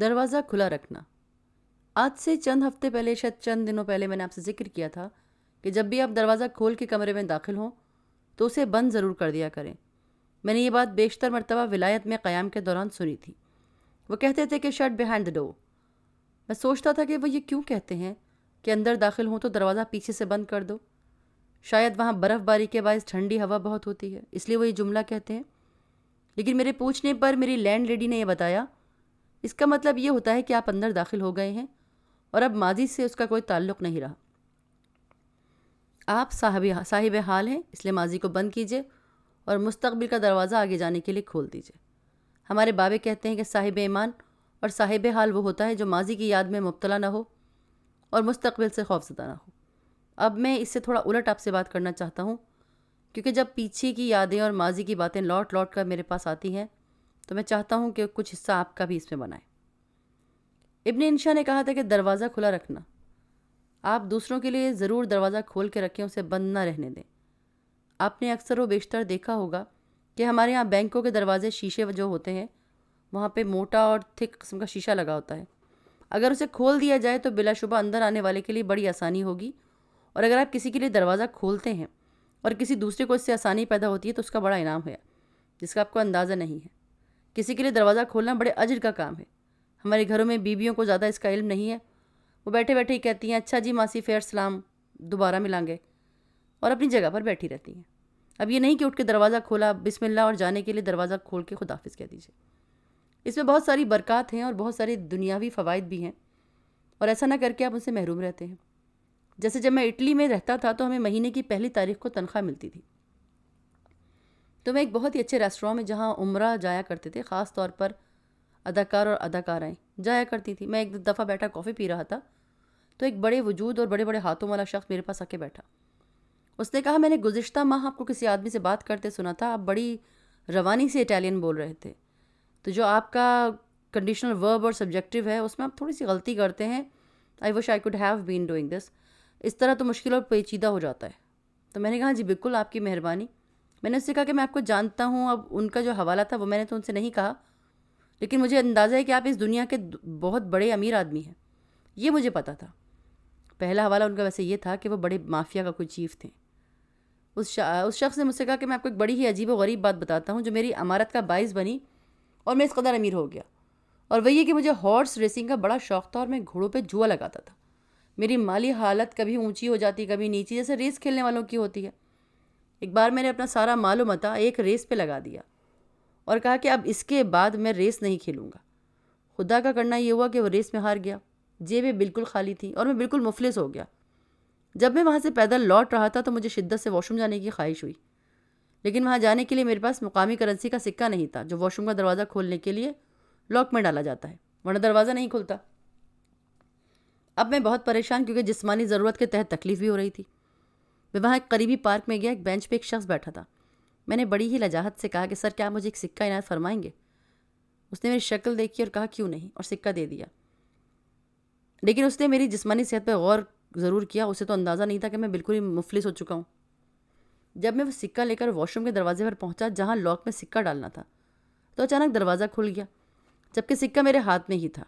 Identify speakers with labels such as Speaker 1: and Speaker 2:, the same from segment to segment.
Speaker 1: دروازہ کھلا رکھنا۔ آج سے چند ہفتے پہلے، شاید چند دنوں پہلے، میں نے آپ سے ذکر کیا تھا کہ جب بھی آپ دروازہ کھول کے کمرے میں داخل ہوں تو اسے بند ضرور کر دیا کریں۔ میں نے یہ بات بیشتر مرتبہ ولایت میں قیام کے دوران سنی تھی۔ وہ کہتے تھے کہ شٹ بیہائنڈ دا ڈور۔ میں سوچتا تھا کہ وہ یہ کیوں کہتے ہیں کہ اندر داخل ہوں تو دروازہ پیچھے سے بند کر دو۔ شاید وہاں برف باری کے باعث ٹھنڈی ہوا بہت ہوتی ہے، اس لیے وہ یہ جملہ کہتے ہیں۔ لیکن میرے پوچھنے پر میری لینڈ لیڈی نے یہ بتایا، اس کا مطلب یہ ہوتا ہے کہ آپ اندر داخل ہو گئے ہیں اور اب ماضی سے اس کا کوئی تعلق نہیں رہا۔ آپ صاحب حال ہیں، اس لیے ماضی کو بند کیجئے اور مستقبل کا دروازہ آگے جانے کے لیے کھول دیجئے۔ ہمارے بابے کہتے ہیں کہ صاحب ایمان اور صاحب حال وہ ہوتا ہے جو ماضی کی یاد میں مبتلا نہ ہو اور مستقبل سے خوفزدہ نہ ہو۔ اب میں اس سے تھوڑا الٹ آپ سے بات کرنا چاہتا ہوں، کیونکہ جب پیچھے کی یادیں اور ماضی کی باتیں لوٹ لوٹ کر میرے پاس آتی ہیں تو میں چاہتا ہوں کہ کچھ حصہ آپ کا بھی اس میں بنائیں۔ ابن انشا نے کہا تھا کہ دروازہ کھلا رکھنا۔ آپ دوسروں کے لیے ضرور دروازہ کھول کے رکھیں، اسے بند نہ رہنے دیں۔ آپ نے اکثر و بیشتر دیکھا ہوگا کہ ہمارے ہاں بینکوں کے دروازے شیشے جو ہوتے ہیں وہاں پہ موٹا اور تھک قسم کا شیشہ لگا ہوتا ہے۔ اگر اسے کھول دیا جائے تو بلا شبہ اندر آنے والے کے لیے بڑی آسانی ہوگی، اور اگر آپ کسی کے لیے دروازہ کھولتے ہیں اور کسی دوسرے کو اس سے آسانی پیدا ہوتی ہے تو اس کا بڑا انعام ہے جس کا آپ کو اندازہ نہیں ہے۔ کسی کے لیے دروازہ کھولنا بڑے اجر کا کام ہے۔ ہمارے گھروں میں بیویوں کو زیادہ اس کا علم نہیں ہے، وہ بیٹھے بیٹھے ہی کہتی ہیں اچھا جی ماسی فیر سلام، دوبارہ ملیں گے، اور اپنی جگہ پر بیٹھی رہتی ہیں۔ اب یہ نہیں کہ اٹھ کے دروازہ کھولا، بسم اللہ، اور جانے کے لیے دروازہ کھول کے خداحافظ کہہ دیجیے۔ اس میں بہت ساری برکات ہیں اور بہت ساری دنیاوی فوائد بھی ہیں، اور ایسا نہ کر کے آپ ان سے محروم رہتے ہیں۔ جیسے جب میں اٹلی میں رہتا تھا تو ہمیں مہینے کی پہلی تاریخ کو تنخواہ ملتی تھی، تو میں ایک بہت ہی اچھے ریسٹوراں میں جہاں عمرہ جایا کرتے تھے، خاص طور پر اداکار اور اداکارائیں جایا کرتی تھی۔ میں ایک دفعہ بیٹھا کافی پی رہا تھا تو ایک بڑے وجود اور بڑے بڑے ہاتھوں والا شخص میرے پاس آ کے بیٹھا۔ اس نے کہا میں نے گزشتہ ماہ آپ کو کسی آدمی سے بات کرتے سنا تھا، آپ بڑی روانی سے اٹیلین بول رہے تھے، تو جو آپ کا کنڈیشنل ورب اور سبجیکٹیو ہے اس میں آپ تھوڑی سی غلطی کرتے ہیں۔ I wish I could have been doing this. اس طرح تو مشکل اور پیچیدہ ہو جاتا ہے۔ تو میں نے کہا جی بالکل، آپ کی مہربانی۔ میں نے اس سے کہا کہ میں آپ کو جانتا ہوں، اب ان کا جو حوالہ تھا وہ میں نے تو ان سے نہیں کہا، لیکن مجھے اندازہ ہے کہ آپ اس دنیا کے بہت بڑے امیر آدمی ہیں، یہ مجھے پتا تھا۔ پہلا حوالہ ان کا ویسے یہ تھا کہ وہ بڑے مافیا کا کوئی چیف تھے۔ اس شخص نے مجھ سے کہا کہ میں آپ کو ایک بڑی ہی عجیب و غریب بات بتاتا ہوں جو میری امارت کا باعث بنی اور میں اس قدر امیر ہو گیا، اور وہ یہ کہ مجھے ہارس ریسنگ کا بڑا شوق تھا اور میں گھوڑوں پہ جوا لگاتا تھا۔ میری مالی حالت کبھی اونچی ہو جاتی کبھی نیچی، جیسے ریس کھیلنے والوں کی ہوتی ہے۔ ایک بار میں نے اپنا سارا مال و متاع ایک ریس پہ لگا دیا اور کہا کہ اب اس کے بعد میں ریس نہیں کھیلوں گا۔ خدا کا کرنا یہ ہوا کہ وہ ریس میں ہار گیا، جیبیں بالکل خالی تھیں اور میں بالکل مفلس ہو گیا۔ جب میں وہاں سے پیدل لوٹ رہا تھا تو مجھے شدت سے واش روم جانے کی خواہش ہوئی، لیکن وہاں جانے کے لیے میرے پاس مقامی کرنسی کا سکہ نہیں تھا جو واش روم کا دروازہ کھولنے کے لیے لاک میں ڈالا جاتا ہے، ورنہ دروازہ نہیں کھلتا۔ اب میں بہت پریشان، کیونکہ جسمانی ضرورت کے تحت تکلیف بھی ہو رہی تھی۔ میں وہاں ایک قریبی پارک میں گیا، ایک بینچ پہ ایک شخص بیٹھا تھا۔ میں نے بڑی ہی لجاجت سے کہا کہ سر کیا آپ مجھے ایک سکہ عنایت فرمائیں گے؟ اس نے میری شکل دیکھی اور کہا کیوں نہیں، اور سکہ دے دیا۔ لیکن اس نے میری جسمانی صحت پہ غور ضرور کیا، اسے تو اندازہ نہیں تھا کہ میں بالکل ہی مفلس ہو چکا ہوں۔ جب میں وہ سکہ لے کر واش روم کے دروازے پر پہنچا جہاں لاک میں سکہ ڈالنا تھا تو اچانک دروازہ کھل گیا، جبکہ سکہ میرے ہاتھ میں ہی تھا۔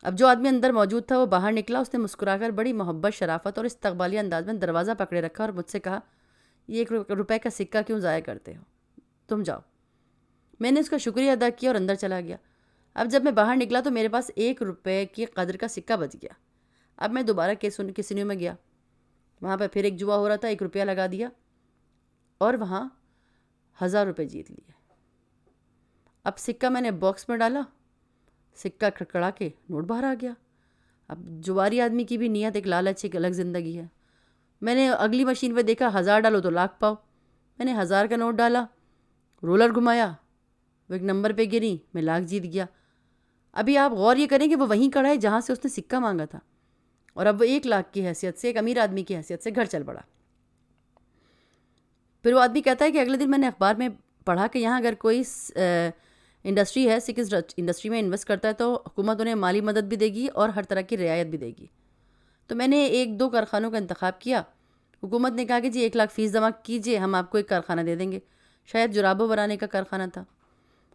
Speaker 1: اب جو آدمی اندر موجود تھا وہ باہر نکلا، اس نے مسکرا کر بڑی محبت، شرافت اور استقبالیہ انداز میں دروازہ پکڑے رکھا اور مجھ سے کہا یہ 1 روپے کا سکہ کیوں ضائع کرتے ہو، تم جاؤ۔ میں نے اس کا شکریہ ادا کیا اور اندر چلا گیا۔ اب جب میں باہر نکلا تو میرے پاس 1 روپے کی قدر کا سکہ بچ گیا۔ اب میں دوبارہ کسینو میں گیا، وہاں پہ پھر ایک جوا ہو رہا تھا، 1 روپیہ لگا دیا اور وہاں 1000 روپے جیت لیے۔ اب سکہ میں نے باکس میں ڈالا، سکہ کھڑکڑا کے نوٹ باہر آ گیا۔ اب جواری آدمی کی بھی نیت ایک لالچ، ایک الگ زندگی ہے۔ میں نے اگلی مشین پہ دیکھا 1000 ڈالو تو لاکھ پاؤ۔ میں نے 1000 کا نوٹ ڈالا، رولر گھمایا، وہ ایک نمبر پہ گری، میں لاکھ جیت گیا۔ ابھی آپ غور یہ کریں کہ وہ وہیں کھڑا ہے جہاں سے اس نے سکہ مانگا تھا، اور اب وہ 1 لاکھ کی حیثیت سے، ایک امیر آدمی کی حیثیت سے گھر چل پڑا۔ پھر وہ آدمی کہتا ہے کہ اگلے دن میں نے اخبار میں پڑھا کہ یہاں اگر کوئی انڈسٹری ہے، سکس انڈسٹری میں انویسٹ کرتا ہے تو حکومت انہیں مالی مدد بھی دے گی اور ہر طرح کی رعایت بھی دے گی۔ تو میں نے 1-2 کارخانوں کا انتخاب کیا۔ حکومت نے کہا کہ جی 1 لاکھ فیس جمع کیجئے، ہم آپ کو ایک کارخانہ دے دیں گے۔ شاید جرابوں بنانے کا کارخانہ تھا۔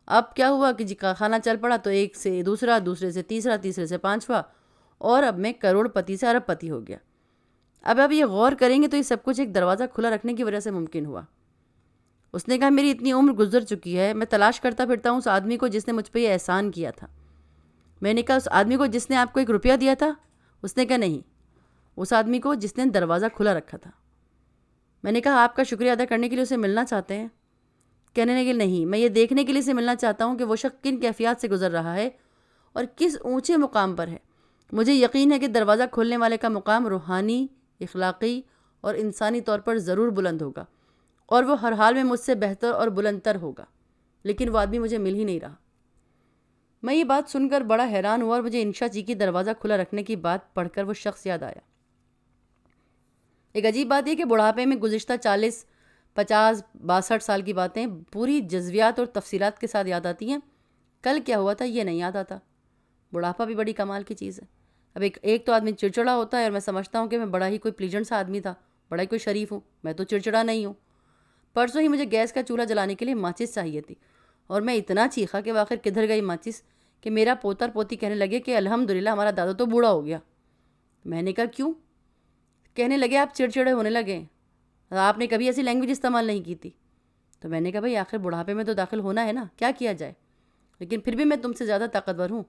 Speaker 1: اب کیا ہوا کہ جی کھانا چل پڑا تو ایک سے دوسرا، دوسرے سے تیسرا، تیسرے سے پانچواں، اور اب میں کروڑ پتی سے ارب پتی ہو گیا۔ اب آپ یہ غور کریں گے تو یہ سب کچھ ایک دروازہ کھلا رکھنے کی وجہ سے ممکن ہوا۔ اس نے کہا میری اتنی عمر گزر چکی ہے، میں تلاش کرتا پھرتا ہوں اس آدمی کو جس نے مجھ پہ یہ احسان کیا تھا۔ میں نے کہا اس آدمی کو جس نے آپ کو 1 روپیہ دیا تھا؟ اس نے کہا نہیں، اس آدمی کو جس نے دروازہ کھلا رکھا تھا۔ میں نے کہا آپ کا شکریہ ادا کرنے کے لیے اسے ملنا چاہتے ہیں؟ کہنے لگے نہیں، میں یہ دیکھنے کے لیے اسے ملنا چاہتا ہوں کہ وہ شخص کن کیفیات سے گزر رہا ہے اور کس اونچے مقام پر ہے۔ مجھے یقین ہے کہ دروازہ کھولنے والے کا مقام روحانی، اخلاقی اور انسانی طور پر ضرور بلند ہوگا، اور وہ ہر حال میں مجھ سے بہتر اور بلند تر ہوگا، لیکن وہ آدمی مجھے مل ہی نہیں رہا۔ میں یہ بات سن کر بڑا حیران ہوا اور مجھے انشا جی کی دروازہ کھلا رکھنے کی بات پڑھ کر وہ شخص یاد آیا۔ ایک عجیب بات یہ کہ بڑھاپے میں گزشتہ 40، 50، 62 سال کی باتیں پوری جزویات اور تفصیلات کے ساتھ یاد آتی ہیں، کل کیا ہوا تھا یہ نہیں یاد آتا۔ بڑھاپا بھی بڑی کمال کی چیز ہے۔ اب ایک تو آدمی چڑچڑا ہوتا ہے، اور میں سمجھتا ہوں کہ میں بڑا ہی کوئی پلیجنٹ سا آدمی تھا، بڑا ہی کوئی شریف ہوں، میں تو چڑچڑا نہیں ہوں۔ پرسوں ہی مجھے گیس کا چولہا جلانے کے لیے ماچس چاہیے تھی، اور میں اتنا چیخا کہ آخر کدھر گئی ماچس کہ میرا پوتا اور پوتی کہنے لگے کہ الحمدللہ ہمارا دادا تو بوڑھا ہو گیا۔ میں نے کہا کیوں؟ کہنے لگے آپ چڑچڑے ہونے لگے، آپ نے کبھی ایسی لینگویج استعمال نہیں کی تھی۔ تو میں نے کہا بھائی آخر بڑھاپے میں تو داخل ہونا ہے نا، کیا کیا جائے، لیکن پھر بھی میں تم سے زیادہ طاقتور ہوں۔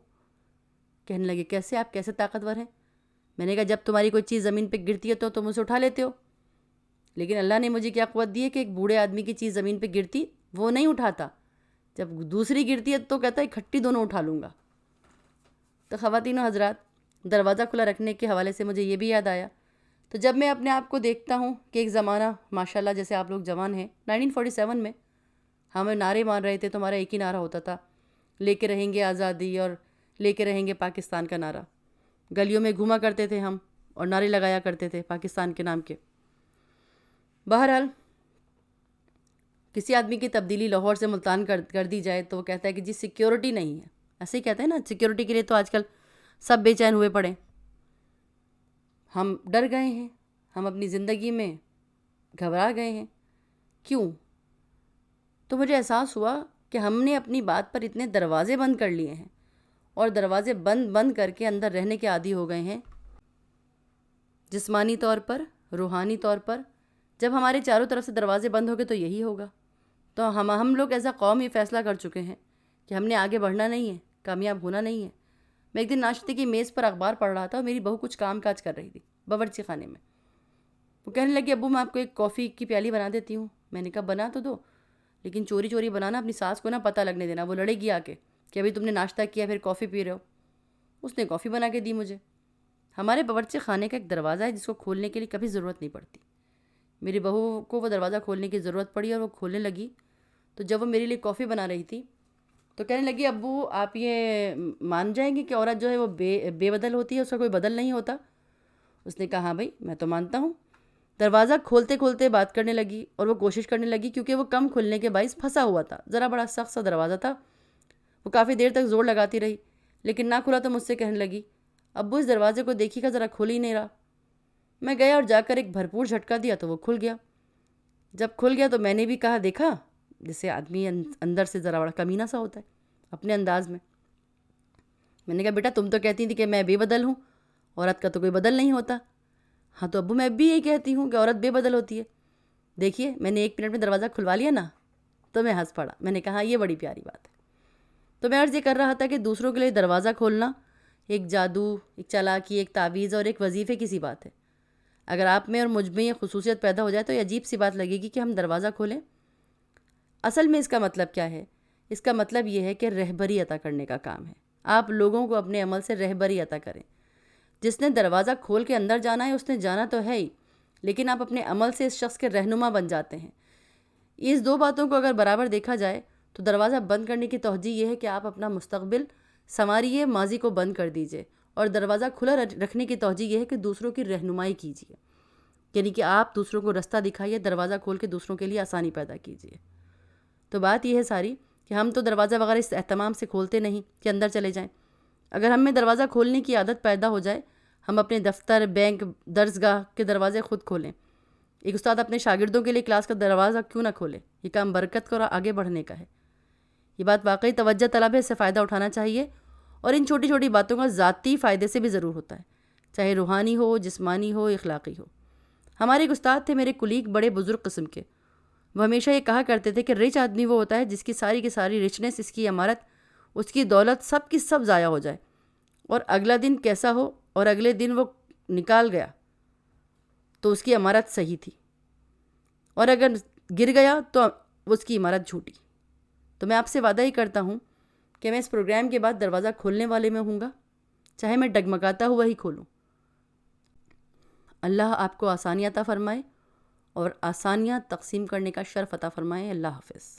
Speaker 1: کہنے لگے کیسے، آپ کیسے طاقتور ہیں؟ میں نے کہا جب تمہاری کوئی چیز زمین پہ گرتی ہے تو تم اسے اٹھا لیتے ہو، لیکن اللہ نے مجھے کیا قوت دی ہے کہ ایک بوڑھے آدمی کی چیز زمین پہ گرتی وہ نہیں اٹھاتا، جب دوسری گرتی ہے تو کہتا ہے اکٹھی دونوں اٹھا لوں گا۔ تو خواتین و حضرات، دروازہ کھلا رکھنے کے حوالے سے مجھے یہ بھی یاد آیا، تو جب میں اپنے آپ کو دیکھتا ہوں کہ ایک زمانہ ماشاءاللہ جیسے آپ لوگ جوان ہیں، 1947 میں ہمیں نعرے مار رہے تھے تو ہمارا ایک ہی نعرہ ہوتا تھا، لے کے رہیں گے آزادی اور لے کے رہیں گے پاکستان کا نعرہ۔ گلیوں میں گھوما کرتے تھے ہم اور نعرے لگایا کرتے تھے پاکستان کے نام کے۔ بہرحال کسی آدمی کی تبدیلی لاہور سے ملتان کر دی جائے تو وہ کہتا ہے کہ جی سیکیورٹی نہیں ہے، ایسے ہی کہتے ہیں نا، سیکیورٹی کے لیے تو آج کل سب بے چین ہوئے پڑے۔ ہم ڈر گئے ہیں، ہم اپنی زندگی میں گھبرا گئے ہیں۔ کیوں؟ تو مجھے احساس ہوا کہ ہم نے اپنی بات پر اتنے دروازے بند کر لیے ہیں، اور دروازے بند کر کے اندر رہنے کے عادی ہو گئے ہیں، جسمانی طور پر، روحانی طور پر۔ جب ہمارے چاروں طرف سے دروازے بند ہو گئے تو یہی ہوگا۔ تو ہم لوگ ایسا قوم یہ فیصلہ کر چکے ہیں کہ ہم نے آگے بڑھنا نہیں ہے، کامیاب ہونا نہیں ہے۔ میں ایک دن ناشتے کی میز پر اخبار پڑھ رہا تھا اور میری بہو کچھ کام کاج کر رہی تھی باورچی خانے میں۔ وہ کہنے لگی ابو میں آپ کو ایک کافی کی پیالی بنا دیتی ہوں۔ میں نے کہا بنا تو دو، لیکن چوری چوری بنانا، اپنی ساس کو نہ پتہ لگنے دینا، وہ لڑے گی آ کے کہ ابھی تم نے ناشتہ کیا پھر کافی پی رہے ہو۔ اس نے کافی بنا کے دی مجھے۔ ہمارے باورچی خانے کا ایک دروازہ ہے جس کو کھولنے کے لیے کبھی ضرورت نہیں پڑتی۔ میری بہو کو وہ دروازہ کھولنے کی ضرورت پڑی اور وہ کھولنے لگی، تو جب وہ میرے لیے کافی بنا رہی تھی تو کہنے لگی ابو آپ یہ مان جائیں گے کہ عورت جو ہے وہ بے بدل ہوتی ہے، اس کا کوئی بدل نہیں ہوتا؟ اس نے کہا ہاں بھائی میں تو مانتا ہوں۔ دروازہ کھولتے کھولتے بات کرنے لگی اور وہ کوشش کرنے لگی، کیونکہ وہ کم کھلنے کے باعث پھنسا ہوا تھا، ذرا بڑا سخت سا دروازہ تھا۔ وہ کافی دیر تک زور لگاتی رہی لیکن نہ کھلا تو مجھ سے کہنے لگی ابو اس دروازے کو دیکھی گا، ذرا کھل ہی نہیں رہا۔ میں گیا اور جا کر ایک بھرپور جھٹکا دیا تو وہ کھل گیا۔ جب کھل گیا تو میں نے بھی کہا دیکھا، جسے آدمی اندر سے ذرا بڑا کمینہ سا ہوتا ہے اپنے انداز میں۔ میں نے کہا بیٹا تم تو کہتی تھی کہ میں بے بدل ہوں، عورت کا تو کوئی بدل نہیں ہوتا۔ ہاں تو ابو میں بھی یہی کہتی ہوں کہ عورت بے بدل ہوتی ہے۔ دیکھیے میں نے 1 منٹ میں دروازہ کھلوا لیا نا، تو میں ہنس پڑا۔ میں نے کہا یہ بڑی پیاری بات ہے۔ تو میں عرض یہ کر رہا تھا کہ دوسروں کے لیے دروازہ کھولنا ایک جادو، ایک چالاکی، ایک تعویذ اور ایک وظیفے کی سی بات ہے۔ اگر آپ میں اور مجھ میں یہ خصوصیت پیدا ہو جائے تو یہ عجیب سی بات لگے گی کہ ہم دروازہ کھولیں۔ اصل میں اس کا مطلب کیا ہے؟ اس کا مطلب یہ ہے کہ رہبری عطا کرنے کا کام ہے۔ آپ لوگوں کو اپنے عمل سے رہبری عطا کریں۔ جس نے دروازہ کھول کے اندر جانا ہے اس نے جانا تو ہے ہی، لیکن آپ اپنے عمل سے اس شخص کے رہنما بن جاتے ہیں۔ اس 2 باتوں کو اگر برابر دیکھا جائے تو دروازہ بند کرنے کی توجہ یہ ہے کہ آپ اپنا مستقبل سنواریے، ماضی کو بند کر دیجئے، اور دروازہ کھلا رکھنے کی توجہ یہ ہے کہ دوسروں کی رہنمائی کیجیے، یعنی کہ آپ دوسروں کو رستہ دکھائیے، دروازہ کھول کے دوسروں کے لیے آسانی پیدا کیجیے۔ تو بات یہ ہے ساری کہ ہم تو دروازہ وغیرہ اس اہتمام سے کھولتے نہیں کہ اندر چلے جائیں۔ اگر ہم میں دروازہ کھولنے کی عادت پیدا ہو جائے، ہم اپنے دفتر، بینک، درسگاہ کے دروازے خود کھولیں۔ ایک استاد اپنے شاگردوں کے لیے کلاس کا دروازہ کیوں نہ کھولے؟ یہ کام برکت کا اور آگے بڑھنے کا ہے۔ یہ بات واقعی توجہ طلب ہے، اس سے فائدہ اٹھانا چاہیے، اور ان چھوٹی چھوٹی باتوں کا ذاتی فائدے سے بھی ضرور ہوتا ہے، چاہے روحانی ہو، جسمانی ہو، اخلاقی ہو۔ ہمارے ایک استاد تھے، میرے کلیگ، بڑے بزرگ قسم کے۔ وہ ہمیشہ یہ کہا کرتے تھے کہ رچ آدمی وہ ہوتا ہے جس کی ساری رچنس، اس کی عمارت، اس کی دولت سب کی سب ضائع ہو جائے، اور اگلا دن کیسا ہو، اور اگلے دن وہ نکال گیا تو اس کی عمارت صحیح تھی، اور اگر گر گیا تو اس کی عمارت جھوٹی۔ تو میں آپ سے وعدہ ہی کرتا ہوں کہ میں اس پروگرام کے بعد دروازہ کھولنے والے میں ہوں گا، چاہے میں ڈگمگاتا ہوا ہی کھولوں۔ اللہ آپ کو آسانیاں عطا فرمائے اور آسانیاں تقسیم کرنے کا شرف عطا فرمائے۔ اللہ حافظ۔